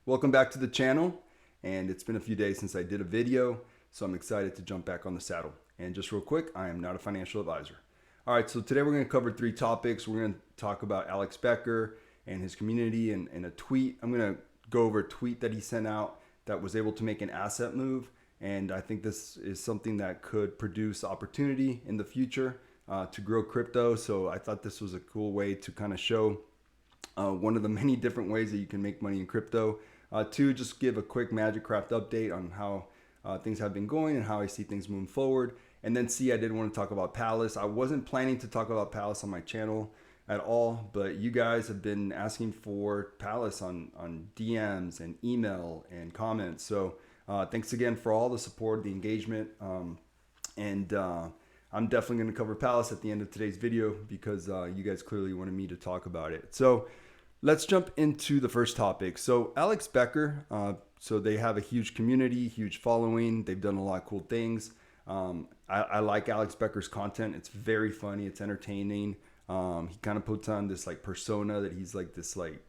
Welcome back to the channel, and it's been a few days since I did a video, so I'm excited to jump back on the saddle. And just real quick, I am not a financial advisor. All right, so today we're going to cover three topics. We're going to talk about Alex Becker and his community and a tweet. I'm going to go over a tweet that he sent out that was able to make an asset move, and I think this is something that could produce opportunity in the future to grow crypto. So I thought this was a cool way to kind of show one of the many different ways that you can make money in crypto. Two, just give a quick Magic Craft update on how things have been going and how I see things moving forward. And then C, I did want to talk about Pallas. I wasn't planning to talk about Pallas on my channel at all, but you guys have been asking for Pallas on DMs and email and comments. So thanks again for all the support, the engagement. And I'm definitely going to cover Pallas at the end of today's video because you guys clearly wanted me to talk about it. So let's jump into the first topic. So Alex Becker, so they have a huge community, huge following. They've done a lot of cool things. I like Alex Becker's content. It's very funny. It's entertaining. He kind of puts on this like persona that he's like this like,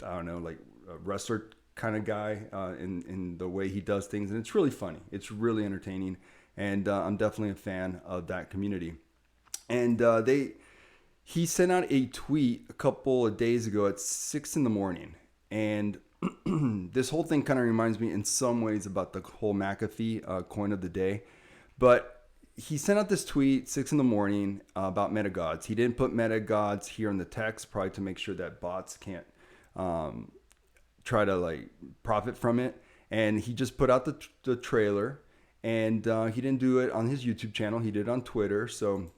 I don't know, like a wrestler kind of guy in the way he does things. And it's really funny. It's really entertaining. And I'm definitely a fan of that community. And he sent out a tweet a couple of days ago at 6 in the morning. And this whole thing kind of reminds me in some ways about the whole McAfee coin of the day. But he sent out this tweet 6 in the morning about metagods. He didn't put metagods here in the text, probably to make sure that bots can't try to like profit from it. And he just put out the trailer. And he didn't do it on his YouTube channel. He did it on Twitter. So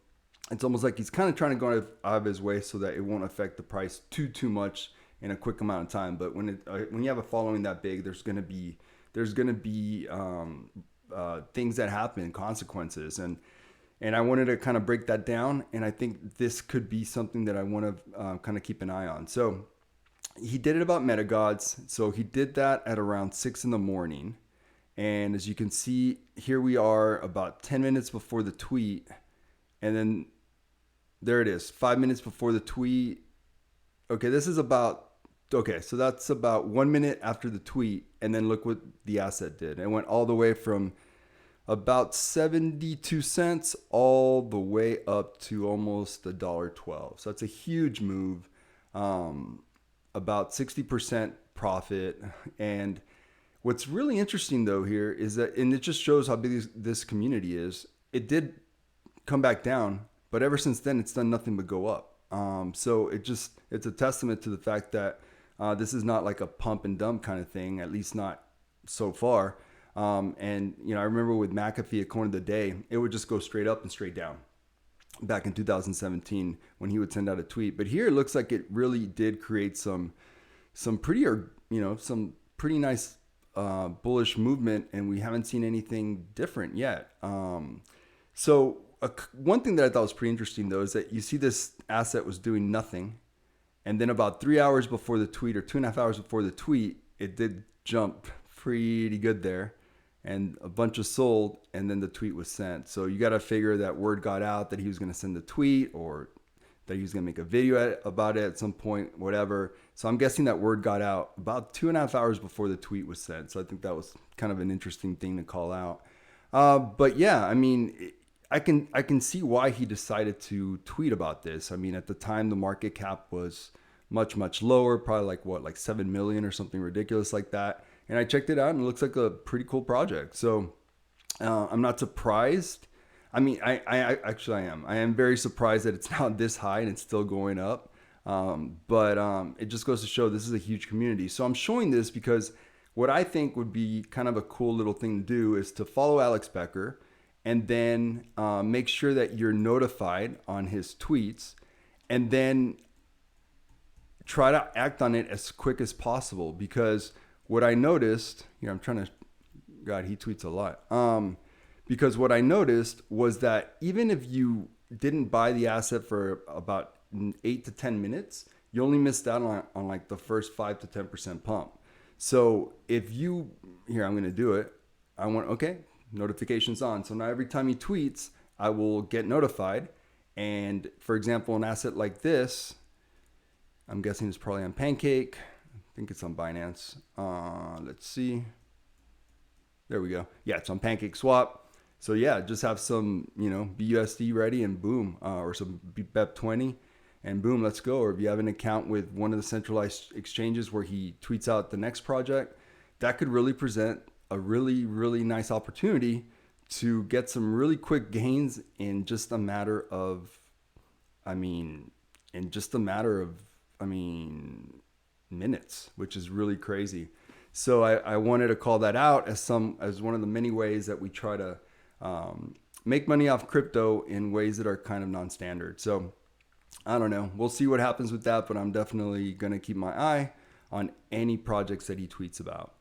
it's almost like he's kind of trying to go out of his way so that it won't affect the price too much in a quick amount of time. But when you have a following that big, there's gonna be things that happen, consequences, and I wanted to kind of break that down. And I think this could be something that I want to kind of keep an eye on. So he did it about metagods. So he did that at around 6 in the morning. And as you can see, here we are about 10 minutes before the tweet. And then there it is, 5 minutes before the tweet. Okay, so that's about 1 minute after the tweet. And then look what the asset did. It went all the way from about 72 cents all the way up to almost $1.12. So that's a huge move, about 60% profit. And what's really interesting though here is that, and it just shows how big this community is, it did come back down, but ever since then it's done nothing but go up. So it's a testament to the fact that this is not like a pump and dump kind of thing, at least not so far. And I remember with McAfee, a coin of the day, it would just go straight up and straight down back in 2017 when he would send out a tweet. But here it looks like it really did create some pretty nice bullish movement, and we haven't seen anything different yet. One thing that I thought was pretty interesting though is that you see this asset was doing nothing, and then about 3 hours before the tweet, or 2.5 hours before the tweet, it did jump pretty good there, and a bunch of sold, and then the tweet was sent. So you got to figure that word got out that he was going to send the tweet, or that he was going to make a video about it at some point, whatever. So I'm guessing that word got out about 2.5 hours before the tweet was sent. So I think that was kind of an interesting thing to call out. But yeah, I mean, I can see why he decided to tweet about this. I mean, at the time, the market cap was much lower, probably like 7 million or something ridiculous like that. And I checked it out, and it looks like a pretty cool project. So I'm not surprised. I mean, I am. I am very surprised that it's not this high and it's still going up. But it just goes to show this is a huge community. So I'm showing this because what I think would be kind of a cool little thing to do is to follow Alex Becker, and then make sure that you're notified on his tweets, and then try to act on it as quick as possible. Because what I noticed, he tweets a lot. Because what I noticed was that even if you didn't buy the asset for about 8 to 10 minutes, you only missed out on like the first 5 to 10% pump. So if you, here, I'm going to do it. Notifications on. So now every time he tweets, I will get notified. And for example, an asset like this, I'm guessing it's probably on Pancake. I think it's on Binance. Let's see. There we go. Yeah, it's on PancakeSwap. So yeah, just have some, BUSD ready and boom, or some BEP20 and boom, let's go. Or if you have an account with one of the centralized exchanges where he tweets out the next project, that could really present a really, really nice opportunity to get some really quick gains in just a matter of, minutes, which is really crazy. So I wanted to call that out as one of the many ways that we try to make money off crypto in ways that are kind of non-standard. So I don't know. We'll see what happens with that, but I'm definitely going to keep my eye on any projects that he tweets about.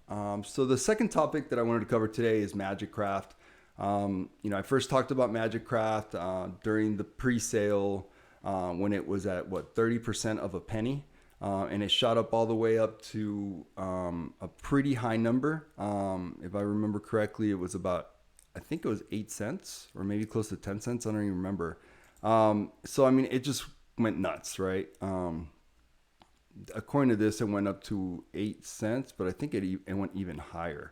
So the second topic that I wanted to cover today is MagicCraft. I first talked about MagicCraft during the pre-sale when it was at 30% of a penny. And it shot up all the way up to a pretty high number. If I remember correctly, it was about, I think it was 8 cents or maybe close to 10 cents. I don't even remember. It just went nuts, right? According to this, it went up to 8 cents, but I think it went even higher.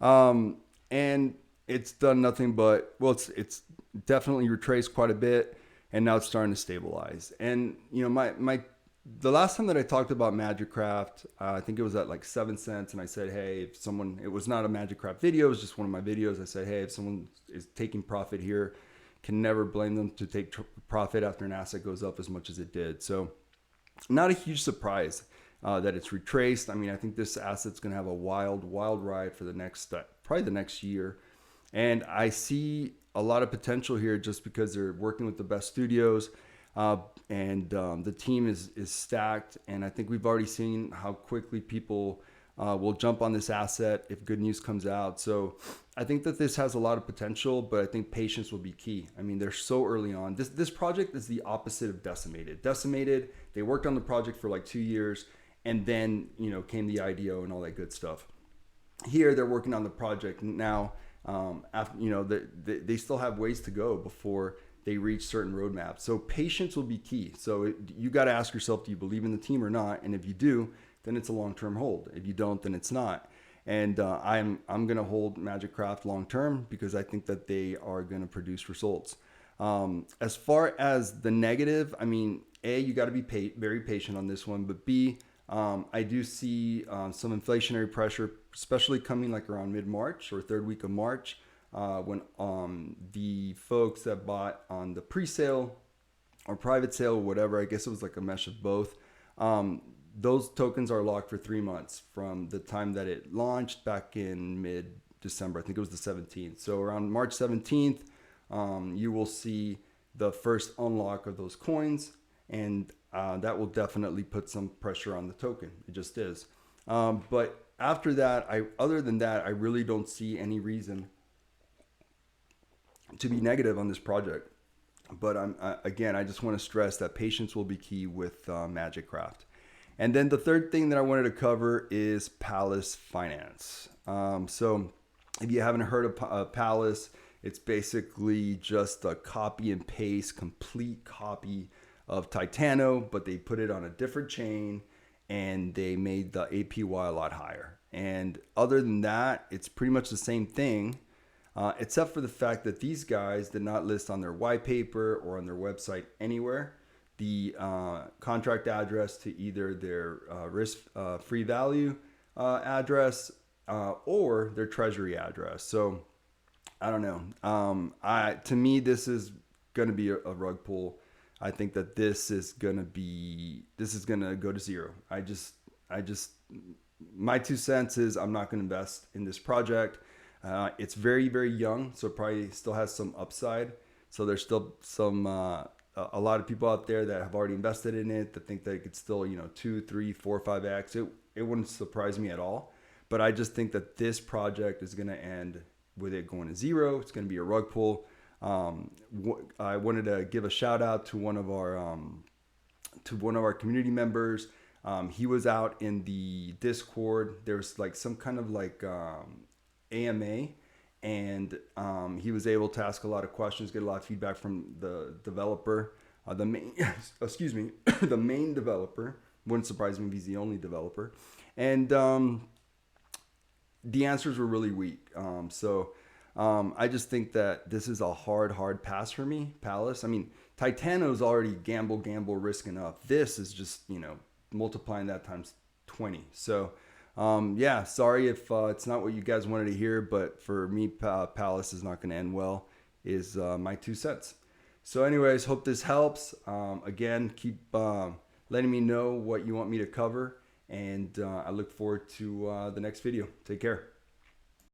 And it's done nothing but, it's definitely retraced quite a bit, and now it's starting to stabilize. And, the last time that I talked about MagicCraft, I think it was at like 7 cents. And I said, hey, it was not a MagicCraft video, it was just one of my videos. I said, hey, if someone is taking profit here, can never blame them to take profit after an asset goes up as much as it did. So not a huge surprise that it's retraced. I think this asset's going to have a wild, wild ride for probably the next year. And I see a lot of potential here just because they're working with the best studios. And the team is stacked, and I think we've already seen how quickly people will jump on this asset if good news comes out. So I think that this has a lot of potential, but I think patience will be key. They're so early on. This project is the opposite of Decimated. Decimated, they worked on the project for like 2 years, and then came the IDO and all that good stuff. Here, they're working on the project now. They still have ways to go before they reach certain roadmaps. So patience will be key. So you got to ask yourself, do you believe in the team or not? And if you do, then it's a long-term hold. If you don't, then it's not. And I'm going to hold MagicCraft long-term because I think that they are going to produce results. As far as the negative, A, you got to be very patient on this one. But B, I do see some inflationary pressure, especially coming like around mid-March or third week of March. When the folks that bought on the pre-sale or private sale or whatever, I guess it was like a mesh of both, those tokens are locked for 3 months from the time that it launched back in mid-December. I think it was the 17th. So around March 17th, you will see the first unlock of those coins, and that will definitely put some pressure on the token. It just is. But after that, other than that, I really don't see any reason to be negative on this project. But I just want to stress that patience will be key with MagicCraft. And then the third thing that I wanted to cover is Pallas Finance. So if you haven't heard of Pallas, it's basically just a copy and paste, complete copy of Titano, but they put it on a different chain and they made the APY a lot higher. And other than that, it's pretty much the same thing. Except for the fact that these guys did not list on their white paper or on their website anywhere the contract address to either their risk-free value address or their treasury address. So I don't know. To me, this is going to be a rug pull. I think that this is going to go to zero. My 2 cents is I'm not going to invest in this project. It's very, very young, so it probably still has some upside. So there's still some a lot of people out there that have already invested in it that think that it could still 2, 3, 4, 5x. It wouldn't surprise me at all. But I just think that this project is going to end with it going to zero. It's going to be a rug pull. I wanted to give a shout out to one of our community members. He was out in the Discord. There was like some kind of like AMA, and he was able to ask a lot of questions, get a lot of feedback from the developer, the main developer, Wouldn't surprise me if he's the only developer. And the answers were really weak. I just think that this is a hard pass for me. Pallas. I mean, Titano's already gamble, risk enough. This is just, multiplying that times 20. So, yeah, sorry if it's not what you guys wanted to hear, but for me, Pallas is not going to end well, is my 2 cents. So anyways, hope this helps. Again, keep letting me know what you want me to cover, and I look forward to the next video. Take care.